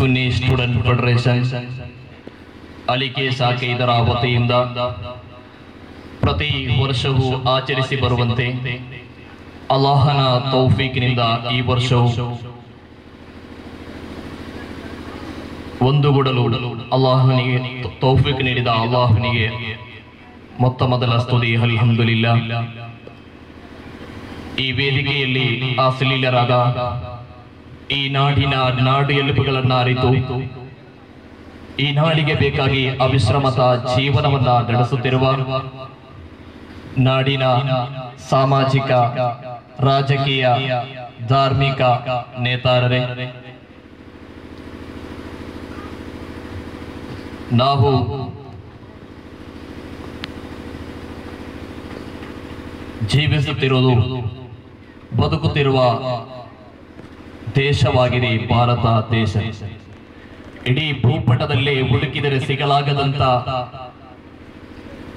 ಸುನ್ನಿ student federation ಅಲಿಕೆ ಸಾಕೆ ಇದರ ವತಿಯಿಂದ ಪ್ರತಿ ವರ್ಷವೂ ಆಚರಿಸಿ ಬರುವಂತೆ ಅಲ್ಲಾಹನ ತೌಫೀಕಿನಿಂದ ಈ ವರ್ಷವೂ ಒಂದುಗೂಡಲು ಅಲ್ಲಾಹನಿಗೆ ತೌಫೀಕ್ ನೀಡಿದ ಅಲ್ಲಾಹನಿಗೆ ಮೊತ್ತ ಮೊದಲ ಸ್ತುತಿ ಅಲ್ಹಮ್ದುಲಿಲ್ಲಾ. ಈ ವೇದಿಕೆಯಲ್ಲಿ ಆಸಲೀಲರಾದ ಈ ನಾಡಿನ ನಾಡು ಎಲುಬುಗಳನ್ನು ಅರಿತು ಈ ನಾಡಿಗೆ ಬೇಕಾಗಿ ಅವಿಶ್ರಮತ ಜೀವನವನ್ನ ನಡೆಸುತ್ತಿರುವ ನಾಡಿನ ಸಾಮಾಜಿಕ ರಾಜಕೀಯ ಧಾರ್ಮಿಕ ನೇತಾರರೇ, ನಾವು ಜೀವಿಸುತ್ತಿರುವುದು ಬದುಕುತ್ತಿರುವ ದೇಶವಾಗಿದೆ ಭಾರತ ದೇಶ. ಇಡೀ ಭೂಪಟದಲ್ಲಿ ಹುಡುಕಿದರೆ ಸಿಗಲಾಗದಂತ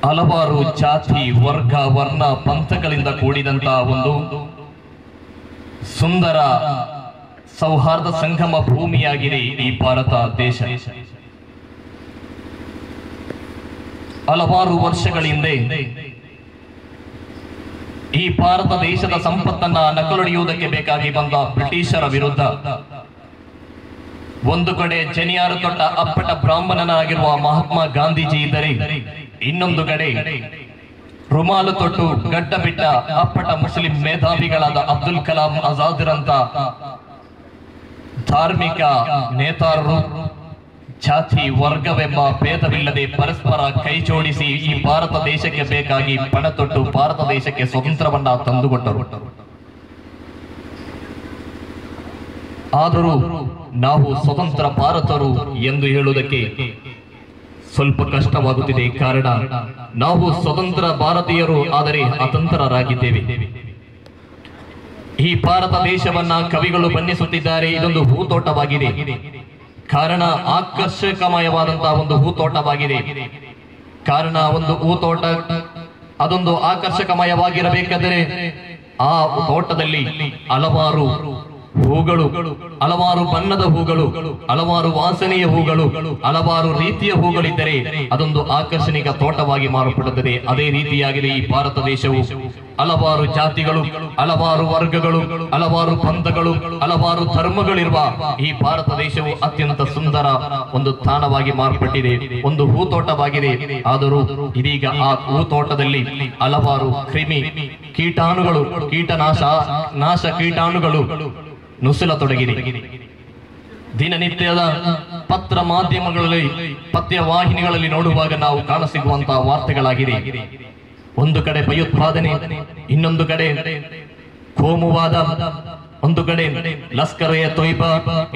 ಹಲವಾರು ಜಾತಿ ವರ್ಗ ವರ್ಣ ಪಂಥಗಳಿಂದ ಕೂಡಿದಂತ ಒಂದು ಸುಂದರ ಸೌಹಾರ್ದ ಸಂಗಮ ಭೂಮಿಯಾಗಿದೆ ಈ ಭಾರತ ದೇಶ. ಹಲವಾರು ವರ್ಷಗಳ ಹಿಂದೆ ಈ ಭಾರತ ದೇಶದ ಸಂಪತ್ತನ್ನ ನಕಲೊಡೆಯುವುದಕ್ಕೆ ಬೇಕಾಗಿ ಬಂದ ಬ್ರಿಟಿಷರ ವಿರುದ್ಧ ಒಂದು ಕಡೆ ಜನಿಯಾರು ತೊಟ್ಟ ಅಪ್ಪಟ ಬ್ರಾಹ್ಮಣನಾಗಿರುವ ಮಹಾತ್ಮ ಗಾಂಧೀಜಿ ಇದ್ದರೆ, ಇನ್ನೊಂದು ಕಡೆ ರುಮಾಲು ತೊಟ್ಟು ಗಡ್ಡ ಬಿಟ್ಟ ಅಪ್ಪಟ ಮುಸ್ಲಿಂ ಮೇಧಾವಿಗಳಾದ ಅಬ್ದುಲ್ ಕಲಾಂ ಆಜಾದ್ರಂತ ಧಾರ್ಮಿಕ ನೇತಾರರು ಜಾತಿ ವರ್ಗವೆಂಬ ಭೇದವಿಲ್ಲದೆ ಪರಸ್ಪರ ಕೈ ಜೋಡಿಸಿ ಈ ಭಾರತ ದೇಶಕ್ಕೆ ಬೇಕಾಗಿ ಪಣ ತೊಟ್ಟು ಭಾರತ ದೇಶಕ್ಕೆ ಸ್ವತಂತ್ರವನ್ನ ತಂದುಕೊಟ್ಟರು. ಆದರೂ ನಾವು ಸ್ವತಂತ್ರ ಭಾರತರು ಎಂದು ಹೇಳುವುದಕ್ಕೆ ಸ್ವಲ್ಪ ಕಷ್ಟವಾಗುತ್ತಿದೆ. ಕಾರಣ, ನಾವು ಸ್ವತಂತ್ರ ಭಾರತೀಯರು ಆದರೆ ಅತಂತ್ರರಾಗಿದ್ದೇವೆ. ಈ ಭಾರತ ದೇಶವನ್ನ ಕವಿಗಳು ಬಣ್ಣಿಸುತ್ತಿದ್ದಾರೆ, ಇದೊಂದು ಹೂತೋಟವಾಗಿದೆ. ಕಾರಣ, ಆಕರ್ಷಕಮಯವಾದಂತಹ ಒಂದು ಹೂತೋಟವಾಗಿದೆ. ಕಾರಣ, ಒಂದು ಹೂತೋಟ ಅದೊಂದು ಆಕರ್ಷಕಮಯವಾಗಿರಬೇಕಾದರೆ ಆ ತೋಟದಲ್ಲಿ ಹಲವಾರು ಹೂಗಳು, ಹಲವಾರು ಬಣ್ಣದ ಹೂಗಳು, ಹಲವಾರು ವಾಸನೆಯ ಹೂಗಳು, ಹಲವಾರು ರೀತಿಯ ಹೂಗಳಿದ್ದರೆ ಅದೊಂದು ಆಕರ್ಷಣಿಕ ತೋಟವಾಗಿ ಮಾರ್ಪಡುತ್ತದೆ. ಅದೇ ರೀತಿಯಾಗಿದೆ ಈ ಭಾರತ ದೇಶವು. ಹಲವಾರು ಜಾತಿಗಳು, ಹಲವಾರು ವರ್ಗಗಳು, ಹಲವಾರು ಪಂಥಗಳು, ಹಲವಾರು ಧರ್ಮಗಳಿರುವ ಈ ಭಾರತ ದೇಶವು ಅತ್ಯಂತ ಸುಂದರ ಒಂದು ತಾಣವಾಗಿ ಮಾರ್ಪಟ್ಟಿದೆ, ಒಂದು ಹೂತೋಟವಾಗಿದೆ. ಆದರೂ ಇದೀಗ ಆ ಹೂತೋಟದಲ್ಲಿ ಹಲವಾರು ಕ್ರಿಮಿ ಕೀಟಾಣುಗಳು, ನಾಶ ಕೀಟಾಣುಗಳು ನುಸುಳತೊಡಗಿದೆ. ದಿನನಿತ್ಯದ ಪತ್ರ ಮಾಧ್ಯಮಗಳಲ್ಲಿ, ಪತ್ಯ ವಾಹಿನಿಗಳಲ್ಲಿ ನೋಡುವಾಗ ನಾವು ಕಾಣಸಿಗುವಂತಹ ವಾರ್ತೆಗಳಾಗಿದೆ. ಒಂದು ಕಡೆ ಭಯೋತ್ಪಾದನೆ, ಇನ್ನೊಂದು ಕಡೆ ಕೋಮುವಾದ, ಒಂದು ಕಡೆ ಲಷ್ಕರ್ ಎ ತೊಯ್ಬಾ,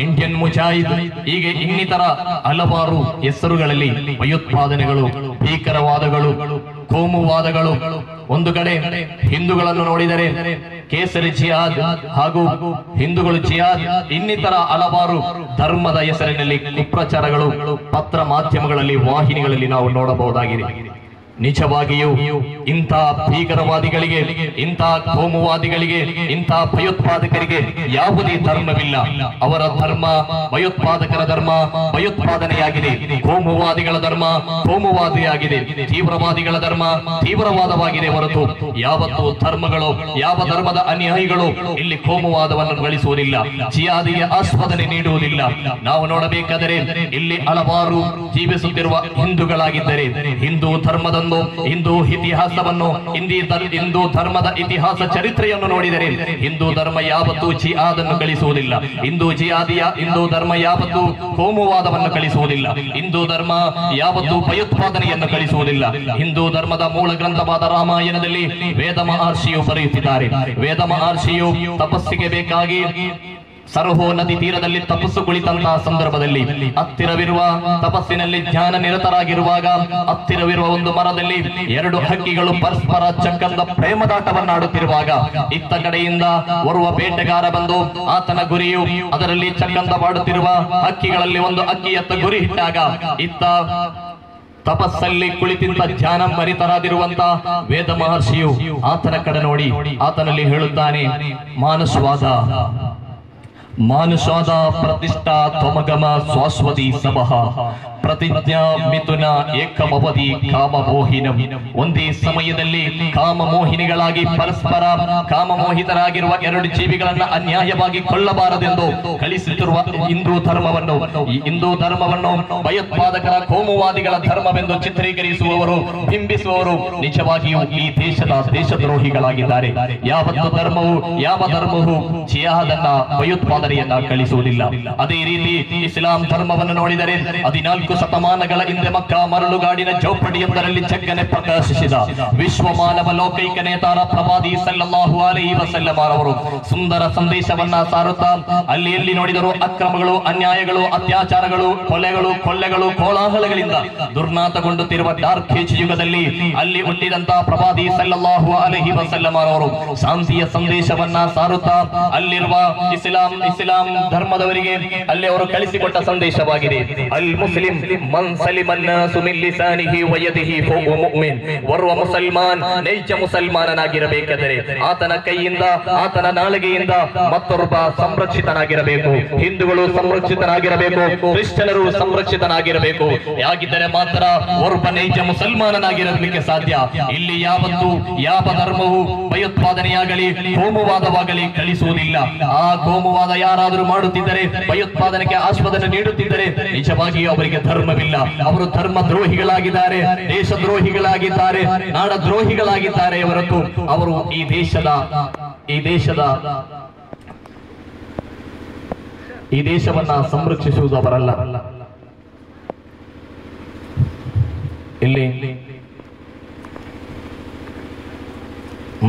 ಇಂಡಿಯನ್ ಮುಜಾಹಿದ್, ಹೀಗೆ ಇನ್ನಿತರ ಹಲವಾರು ಹೆಸರುಗಳಲ್ಲಿ ಭಯೋತ್ಪಾದನೆಗಳು, ಭೀಕರವಾದಗಳು, ಕೋಮುವಾದಗಳು. ಒಂದು ಕಡೆ ಹಿಂದೂಗಳನ್ನು ನೋಡಿದರೆ ಕೇಸರಿ ಜಿಹಾದ್ ಹಾಗೂ ಹಿಂದೂಗಳು ಜಿಹಾದ್, ಇನ್ನಿತರ ಹಲವಾರು ಧರ್ಮದ ಹೆಸರಿನಲ್ಲಿ ಕುಪ್ರಚಾರಗಳು ಪತ್ರ ಮಾಧ್ಯಮಗಳಲ್ಲಿ, ವಾಹಿನಿಗಳಲ್ಲಿ ನಾವು ನೋಡಬಹುದಾಗಿದೆ. ನಿಜವಾಗಿಯೂ ಇಂಥ ಭೀಕರವಾದಿಗಳಿಗೆ, ಇಂಥ ಕೋಮುವಾದಿಗಳಿಗೆ, ಇಂಥ ಭಯೋತ್ಪಾದಕರಿಗೆ ಯಾವುದೇ ಧರ್ಮವಿಲ್ಲ. ಅವರ ಧರ್ಮ ಭಯೋತ್ಪಾದಕರ ಧರ್ಮ ಭಯೋತ್ಪಾದನೆಯಾಗಿದೆ, ಕೋಮುವಾದಿಗಳ ಧರ್ಮ ಕೋಮುವಾದಿಯಾಗಿದೆ, ತೀವ್ರವಾದಿಗಳ ಧರ್ಮ ತೀವ್ರವಾದವಾಗಿದೆ ಹೊರತು ಯಾವತ್ತೂ ಧರ್ಮಗಳು, ಯಾವ ಧರ್ಮದ ಅನುಯಾಯಿಗಳು ಇಲ್ಲಿ ಕೋಮುವಾದವನ್ನು ಗಳಿಸುವುದಿಲ್ಲ, ಜಿಹಾದಿಗೆ ಆಸ್ವಾದನೆ ನೀಡುವುದಿಲ್ಲ. ನಾವು ನೋಡಬೇಕಾದರೆ ಇಲ್ಲಿ ಹಲವಾರು ಜೀವಿಸುತ್ತಿರುವ ಹಿಂದೂಗಳಾಗಿದ್ದರೆ ಹಿಂದೂ ಧರ್ಮದ ಹಿಂದೂ ಇತಿಹಾಸವನ್ನು, ಹಿಂದೂ ಧರ್ಮದ ಇತಿಹಾಸ ಚರಿತ್ರೆಯನ್ನು ನೋಡಿದರೆ ಹಿಂದೂ ಧರ್ಮ ಯಾವತ್ತೂ ಜಿಹಾದನ್ನು ಕಳಿಸುವುದಿಲ್ಲ, ಹಿಂದೂ ಧರ್ಮ ಯಾವತ್ತೂ ಕೋಮುವಾದವನ್ನು ಕಳಿಸುವುದಿಲ್ಲ, ಹಿಂದೂ ಧರ್ಮ ಯಾವತ್ತೂ ಭಯೋತ್ಪಾದನೆಯನ್ನು ಕಳಿಸುವುದಿಲ್ಲ. ಹಿಂದೂ ಧರ್ಮದ ಮೂಲ ಗ್ರಂಥವಾದ ರಾಮಾಯಣದಲ್ಲಿ ವೇದ ಮಹರ್ಷಿಯು ಬರೆಯುತ್ತಿದ್ದಾರೆ. ವೇದ ಮಹರ್ಷಿಯು ತಪಸ್ಸಿಗೆ ಬೇಕಾಗಿ ಸರಹೋ ನದಿ ತೀರದಲ್ಲಿ ತಪಸ್ಸು ಕುಳಿತಂತಹ ಸಂದರ್ಭದಲ್ಲಿ ಹತ್ತಿರವಿರುವ ತಪಸ್ಸಿನಲ್ಲಿ ಧ್ಯಾನ ನಿರತರಾಗಿರುವಾಗ ಹತ್ತಿರವಿರುವ ಒಂದು ಮರದಲ್ಲಿ ಎರಡು ಹಕ್ಕಿಗಳು ಪರಸ್ಪರ ಚಕ್ಕಂದ ಪ್ರೇಮದಾಟವನ್ನಾಡುತ್ತಿರುವಾಗ ಇತ್ತ ಕಡೆಯಿಂದ ಓರ್ವ ಬೇಟೆಗಾರ ಬಂದು ಆತನ ಗುರಿಯು ಅದರಲ್ಲಿ ಚಕ್ಕಂದವಾಡುತ್ತಿರುವ ಹಕ್ಕಿಗಳಲ್ಲಿ ಒಂದು ಹಕ್ಕಿಯತ್ತ ಗುರಿ ಇಟ್ಟಾಗ ಇತ್ತ ತಪಸ್ಸಲ್ಲಿ ಕುಳಿತಿಂತ ಧ್ಯಾನ ಮರಿತರಾದಿರುವಂತ ವೇದ ಮಹರ್ಷಿಯು ಆತನ ಕಡೆ ನೋಡಿ ಆತನಲ್ಲಿ ಹೇಳುತ್ತಾನೆ, ಮಾನಸವಾದ ಮಾನುಷಾದ ಪ್ರತಿಷ್ಠಾ ತ್ವಮಗಮ ಶಾಶ್ವತಿ ಸಭಃ ಪ್ರತಿಜ್ಞಾ ಮಿಥುನ ಏಕಮವಧಿ ಕಾಮಮೋಹಿನಂ. ಒಂದೇ ಸಮಯದಲ್ಲಿ ಕಾಮಮೋಹಿನಿಗಳಾಗಿ ಪರಸ್ಪರ ಕಾಮಮೋಹಿತರಾಗಿರುವ ಎರಡು ಜೀವಿಗಳನ್ನ ಅನ್ಯಾಯವಾಗಿ ಕೊಲ್ಲಬಾರದೆಂದು ಕಳಿಸುತ್ತಿರುವ ಈ ಹಿಂದೂ ಧರ್ಮವನ್ನು ಭಯೋತ್ಪಾದಕರ ಕೋಮುವಾದಿಗಳ ಧರ್ಮವೆಂದು ಚಿತ್ರೀಕರಿಸುವವರು ಬಿಂಬಿಸುವವರು ನಿಜವಾಗಿಯೂ ಈ ದೇಶದ ದೇಶದ್ರೋಹಿಗಳಾಗಿದ್ದಾರೆ. ಯಾವ ಧರ್ಮವು ಜಿಹಾದನ್ನ ಭಯೋತ್ಪಾದನೆಯನ್ನ ಕಳಿಸುವುದಿಲ್ಲ. ಅದೇ ರೀತಿ ಇಸ್ಲಾಂ ಧರ್ಮವನ್ನು ನೋಡಿದರೆ 14 ಶತಮಾನಗಳ ಹಿಂದೆ ಮಕ್ಕಾ ಮರಳುಗಾಡಿನ ಚೌಪಡಿಯೊಂದರಲ್ಲಿ ಜಗ್ಗನೆ ಪ್ರಕಾಶಿಸಿದ ವಿಶ್ವ ಮಾನವ ಲೋಕೈಕ ನೇತಾರ ಪ್ರವಾದಿ ಸಲ್ಲಲ್ಲಾಹು ಅಲೈಹಿ ವಸಲ್ಲಂ ಅವರು ಸುಂದರ ಸಂದೇಶವನ್ನ ಸಾರುತ್ತಾ ಅಲ್ಲಿ ಎಲ್ಲಿ ನೋಡಿದರೂ ಅಕ್ರಮಗಳು, ಅನ್ಯಾಯಗಳು, ಅತ್ಯಾಚಾರಗಳು, ಕೊಲೆಗಳು, ಕೋಲಾಹಲಗಳಿಂದ ದುರ್ನಾತಗೊಂಡುತ್ತಿರುವ ಡಾರ್ಕ್ ಏಜ್ ಯುಗದಲ್ಲಿ ಅಲ್ಲಿ ಹುಟ್ಟಿದಂತಹ ಪ್ರವಾದಿ ಸಲ್ಲಲ್ಲಾಹು ಅಲೈಹಿ ವಸಲ್ಲಂ ಅವರು ಶಾಂತಿಯ ಸಂದೇಶವನ್ನ ಸಾರುತ್ತಾ ಅಲ್ಲಿರುವ ಇಸ್ಲಾಂ ಧರ್ಮದವರಿಗೆ ಅಲ್ಲಿ ಅವರು ಕಳಿಸಿಕೊಟ್ಟ ಸಂದೇಶವಾಗಿದೆ. ಅಲ್ ಮುಸ್ಲಿಂ ಮನ್ ಸಲಿಮನ್ ನಾಸು ಮಿನ್ ಲಿಸಾನಿಹಿ ವ ಯದಿಹಿ ಫಹುವ ಮುಅ್ಮಿನ್. ಓರ್ವ ಮುಸಲ್ಮಾನ್ ನೈಜ ಮುಸಲ್ಮಾನನಾಗಿರಬೇಕಾದರೆ ಆತನ ಕೈಯಿಂದ, ಆತನ ನಾಲಿಗೆಯಿಂದ ಮತ್ತೊಬ್ಬ ಸಂರಕ್ಷಿತನಾಗಿರಬೇಕು. ಹಿಂದೂಗಳು ಸಂರಕ್ಷಿತನಾಗಿರಬೇಕು, ಕ್ರಿಶ್ಚಿಯನರು ಸಂರಕ್ಷಿತನಾಗಿರಬೇಕು. ಯಾಗಿದ್ದರೆ ಮಾತ್ರ ಒಬ್ಬ ನೈಜ ಮುಸಲ್ಮಾನನಾಗಿರಲಿಕ್ಕೆ ಸಾಧ್ಯ. ಇಲ್ಲಿ ಯಾವ ಧರ್ಮವು ಭಯೋತ್ಪಾದನೆಯಾಗಲಿ ಕೋಮುವಾದವಾಗಲಿ ಕಳಿಸುವುದಿಲ್ಲ. ಆ ಕೋಮುವಾದ ಯಾರಾದರೂ ಮಾಡುತ್ತಿದ್ದರೆ, ಭಯೋತ್ಪಾದನೆಗೆ ಆಸ್ಪದ ನೀಡುತ್ತಿದ್ದರೆ ನಿಜವಾಗಿಯೂ ಅವರಿಗೆ ಧರ್ಮವಿಲ್ಲ. ಅವರು ಧರ್ಮ ದ್ರೋಹಿಗಳಾಗಿದ್ದಾರೆ, ದೇಶದ್ರೋಹಿಗಳಾಗಿದ್ದಾರೆ, ನಾಡದ್ರೋಹಿಗಳಾಗಿದ್ದಾರೆ ಹೊರತು ಅವರು ಈ ದೇಶವನ್ನ ಸಂರಕ್ಷಿಸುವುದು ಅವರಲ್ಲ. ಇಲ್ಲಿ